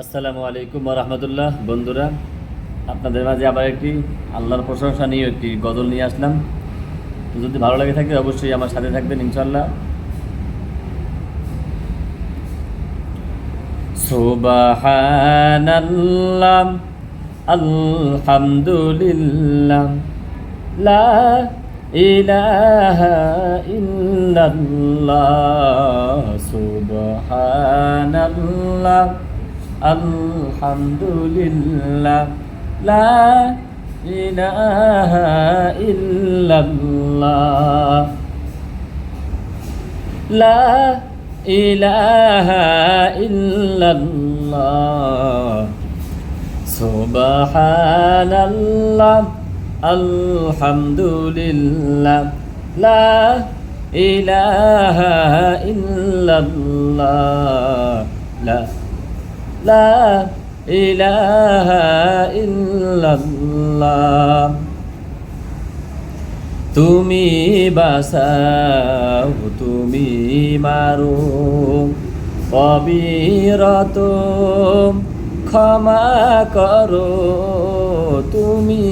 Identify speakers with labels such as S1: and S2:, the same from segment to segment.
S1: আসসালামু আলাইকুম ওয়া রাহমাতুল্লাহ। বন্ধুরা, আপনাদের মাঝে আবার একটি আল্লাহর প্রশংসা নিয়ে একটি গজল নিয়ে আসলাম। তো যদি ভালো লাগে থাকে অবশ্যই আমার সাথে থাকবেন ইনশাআল্লাহ। সুবহানাল্লাহ, আলহামদুলিল্লাহ, লা ইলাহা ইল্লাল্লাহ। সুবহানাল্লাহ, আলহামদুলিল্লাহ, লা ইলাহা ইল্লাল্লাহ, লা ইলাহা ইল্লাল্লাহ। সুবহানাল্লাহ, আলহামদুলিল্লাহ, লা ইলাহা ইল্লাল্লাহ, লা ইলাহা ইল্লাল্লাহ। তুমি বাঁচাও, তুমি মারো, অবিরত ক্ষমা করো। তুমি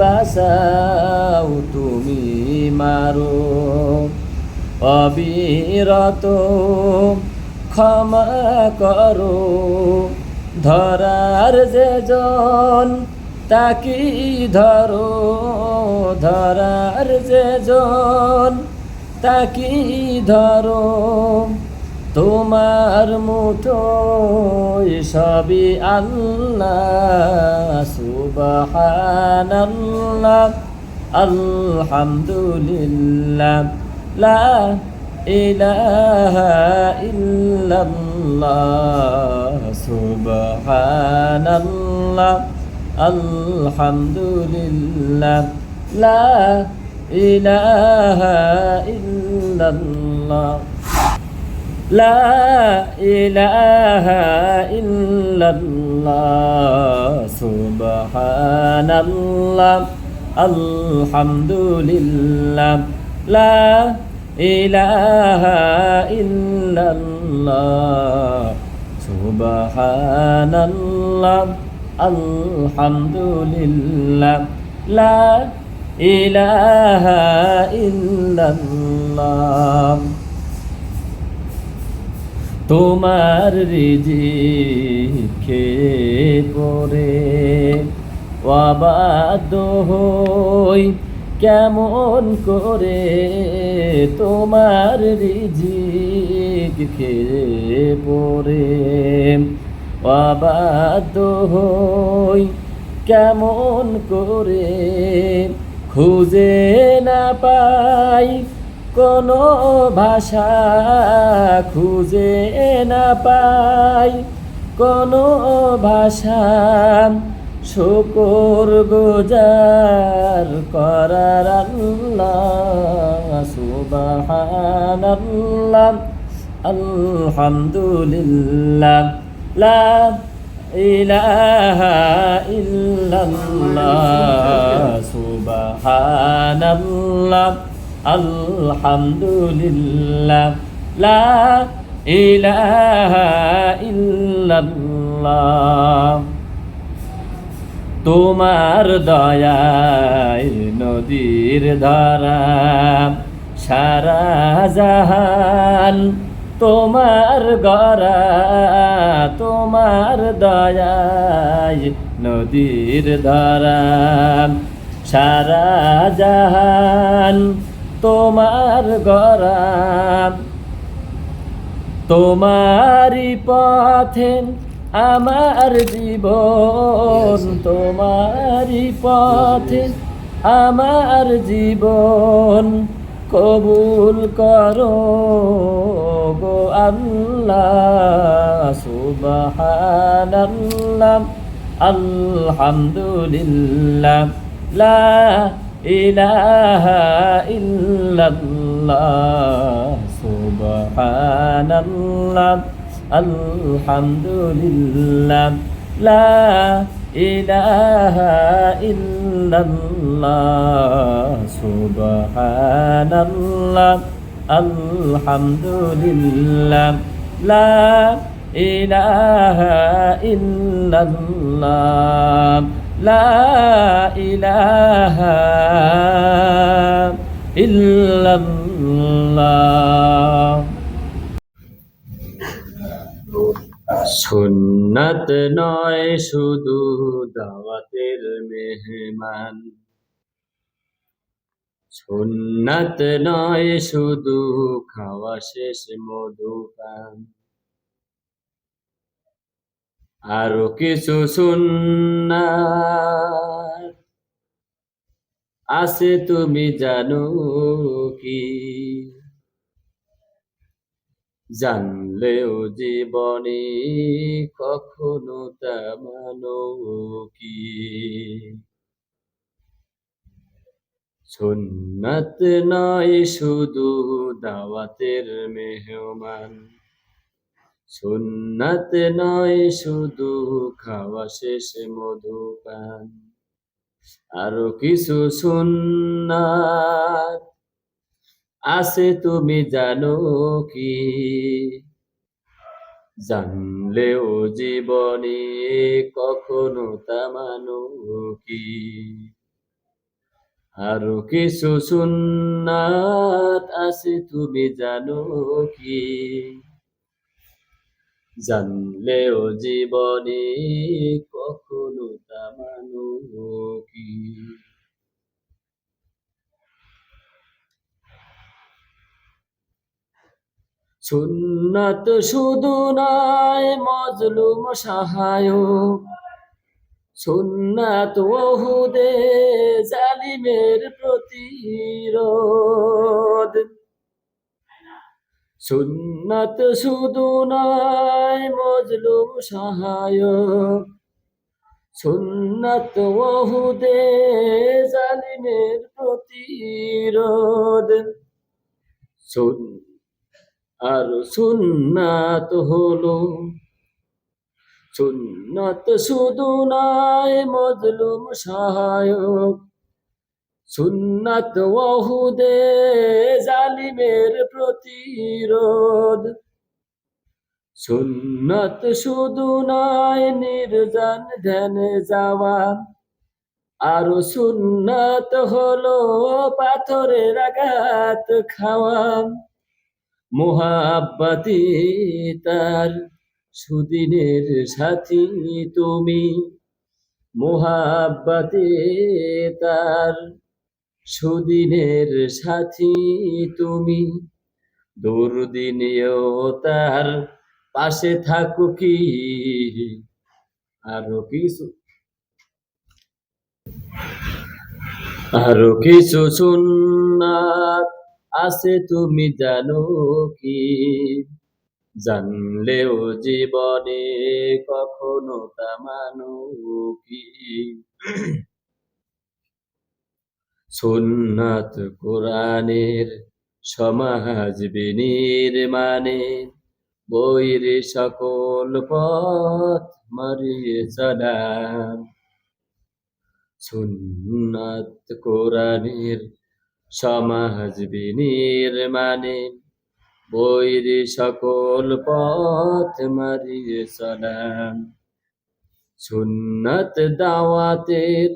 S1: বাঁচাও, তুমি মারো, অবিরত ক্ষমা করো। ধরার যে জন তাকি ধরো, ধরার যে জন তাকি ধরো। তোমার মুঠোয় সবই আল্লাহ। সুবহানাল্লাহ, আলহামদুলিল্লাহ, লা ইলাহা ইল্লাল্লাহ। সুবহানাল্লাহ, আলহামদুলিল্লাহ, লা ইলাহা ইল্লাল্লাহ, লা ইলাহা ইল্লাল্লাহ। সুবহানাল্লাহ, আলহামদুলিল্লাহ, লা ইলাহা ইল্লাল্লাহ। সুবহানাল্লাহ, আলহামদুলিল্লাহ, লা ইলাহা ইল্লাল্লাহ। তোমার রিজিক খেয়ে পরে অবাধ্য হই কেমন করে। তোমার রিজিক খেয়ে পরে অবাধ্য হই কেমন করে। খুঁজে না পাই কোনো ভাষা, খুঁজে না পাই কোনো ভাষা। শুকর গুজার করার আল্লাহ। সুবহানাল্লাহ, আলহামদুলিল্লাহ, লা ইলাহা ইল্লাল্লাহ। সুবহানাল্লাহ, আলহামদুলিল্লাহ, লা ইলাহা ইল্লাল্লাহ। তোমার দয়ায় নদীর ধারা সারা জাহান তোমার গড়া। তোমার দয়ায় নদীর ধারা সারা জাহান তোমার গড়া। তোমারি পথে আমার জীবন, তোমারি পথে আমার জীবন। কবুল করো গো আল্লাহ। সুবহানাল্লাহ, আলহামদুলিল্লাহ, লা ইলাহা ইল্লাল্লাহ। সুবহানাল্লাহ, আলহামদুলিল্লাহ, লা ইলাহা ইল্লাল্লাহ। সুবহানাল্লাহ, আলহামদুলিল্লাহ, লা ইলাহা ইল্লাল্লাহ লা ইলাহা ইল্লাল্লাহ। সুন্নাত নয় শুধু দাওয়াতের মেহমান, সুন্নাত নয় শুধু খাওয়া শেষ মধুপান, আরো কিছু সুন্নাত আছে তুমি জানো কি? জানলেও জীবনে কখনো তা মানো কি? সুন্নাত নয় শুধু দাওয়াতের মেহমান, সুন্নাত নয় শুধু খাওয়া শেষে মধুপান, আরো কিছু সুন্নাত আছে তুমি জানো কি? জানলেও জীবনে কখনো তা মানো কি? আরো কিছু সুন্নাত আছে তুমি জানো কি? জানলেও জীবনে কখনো তা মানো কি? সুন্নাত শুধু নয় মজলুম সহায়ক, সুন্নাত ওহুদে জালিমের প্রতিরোধ। সুন্নাত শুধু নয় মজলুম সহায়ক, সুন্নাত ওহুদে জালিমের প্রতিরোধ। আর সুন্নাত হলো, সুন্নাত শুধু নয় মজলুম সহায়ক, সুন্নাত ওহুদে জালিমের প্রতিরোধ। সুন্নাত শুধু নয় নির্জন ধ্যানে যাওয়া, আর সুন্নাত হলো পাথরের আঘাত খাওয়া। মুহাব্বতে তার সুদিনের সাথী তুমি, মুহাব্বতে তার সুদিনের সাথী তুমি, দুর্দিনেও তার পাশে থাকো কি? আরো কিছু সুন্নাত আছে তুমি জানো কি? জানলেও জীবনে কখনো তা মানো কি? সুন্নাত কোরআনের সমাজ বিনির্মাণে, বইয়ের সকল পথ মারিয়ে চলা। সুন্নাত কোরআনের সমাজ বিনির্মাণে, বইয়ের সকল পথ মারিয়ে চলা। সুন্নাত দাওয়াতের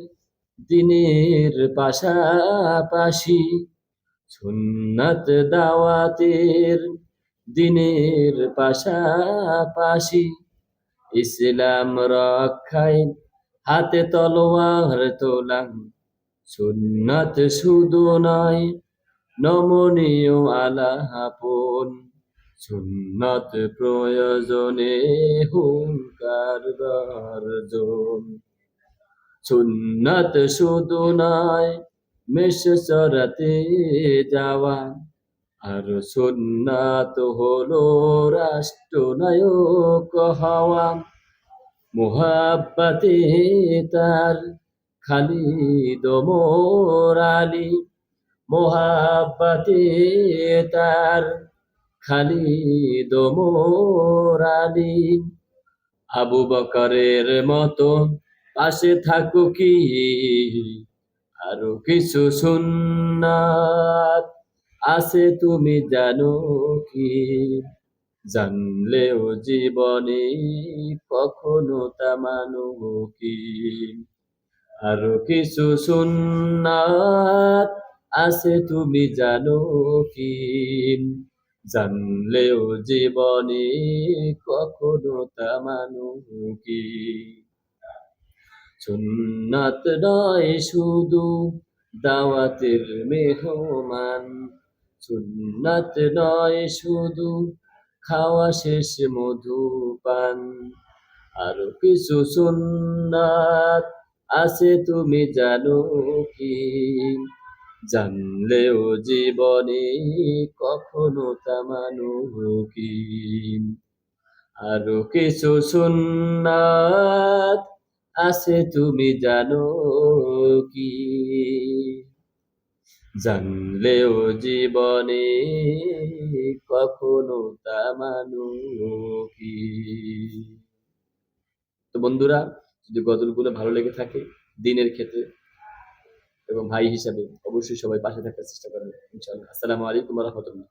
S1: দিনের পাশাপাশি, সুন্নাত দাওয়াতের দিনের পাশাপাশি, ইসলাম রক্ষায় হাতে তলোয়ার তোলা। সুন্নাত শুধু নয় নমনীয় আলাপন, সুন্নাত প্রয়োজনে হুঙ্কার গর্জন। সুন্নাত শুধু নয় মেষ চরাতে যাওয়া, আর সুন্নাত হলো রাষ্ট্রনায়ক হওয়া। মুহাব্বতে তার খালিদ ওমর আলী, মুহাব্বতে তার খালিদ ওমর আলী। আবু বকরের মতো পাশে থাকো কি? আরো কিছু সুন্নাত আছে তুমি জানো কি? জানলেও জীবনে কখনো তা মানো কি। আরো কিছু সুন্নাত আছে তুমি জানো কি, জানলেও জীবনে কখনো তা মানো কি। সুন্নাত নয় শুধু দাওয়াতের মেহমান, সুন্নাত নয় শুধু খাওয়া শেষ মধুপান। আরো কিছু সুন্নাত আছে তুমি জানো কি, জানলেও জীবনে কখনো তা মানো কি। আরো কিছু সুন্নাত আছে তুমি জানো কি, জানলেও জীবনে কখনো তা মানো কি। তো বন্ধুরা, যদি গজলগুলো ভালো লেগে থাকে দিনের ক্ষেত্রে এবং ভাই হিসাবে, অবশ্যই সবাই পাশে থাকার চেষ্টা করবেন ইনশাআল্লাহ। আসসালামু আলাইকুম ওয়া রাহমাতুল্লাহ।